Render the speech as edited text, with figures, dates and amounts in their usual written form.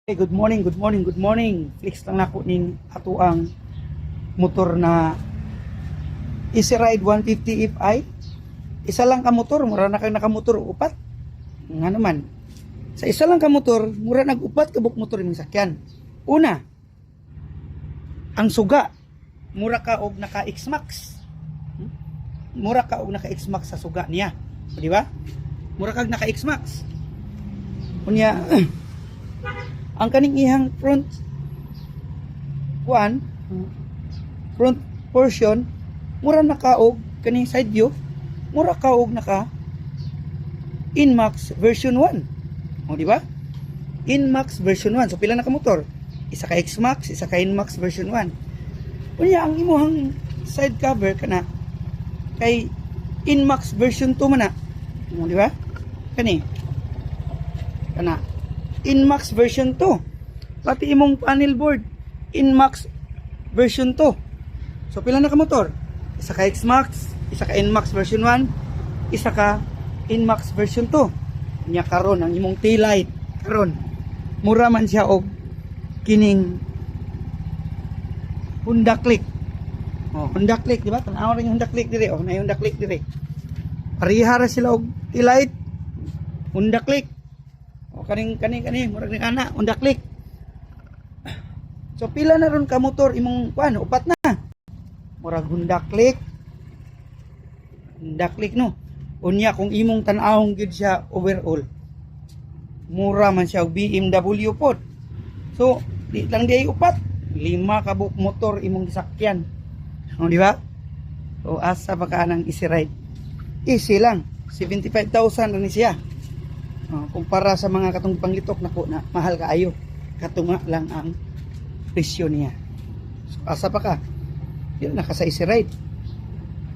Hey, good morning, good morning, good morning. Flex lang nako ning ato ang motor na Easy Ride 150 Fi. Isa lang ka motor, mura na kang nakamotor upat. Nga naman. Sa isa lang ka motor, mura nag-upat ka buk motor ning sakyan. Una, ang suga, mura ka og naka X-Max. Mura ka og naka X-Max sa suga niya. Di ba? Mura kag naka X-Max. Unya ang kaning ihang front portion mura nakaog kaning side view mura kaog naka Inmax version 1. O di ba? Inmax version 1. So pila na ka motor? Isa ka X-Max, isa ka Inmax version 1. Unya ang imong side cover kana kay Inmax version 2 man na. O di ba? Kani kana Inmax version 2. Pati imong panel board Inmax version 2. So pila na ka motor? Isa ka X-Max, isa ka Inmax version 1, isa ka Inmax version 2. Nya karon ang imong tail light karon mura man siya og kining Honda Click. Oh, Honda Click, di ba? Tanaw rin yung Honda Click dire. Oh, na yung Honda Click dire. Pareha ra sila og tail light Honda Click. O kani murag ni ana Honda Click. So pila na ron ka motor imong kuan upat na. Murag Honda Click. Honda Click no. Unya kung imong tan-awon gid siya overall. Mura man siya og BMW pod. So di lang di ay upat. 5 ka buk motor imong gisakyan. O di ba? So asa pa ka nang Easy Ride. Easy lang. 75,000 ni siya. Kumpara sa mga katong panglitok nako na mahal kaayo. Katunga lang ang presyo niya. So, asa pa ka? Yun, naka sa Easy Ride.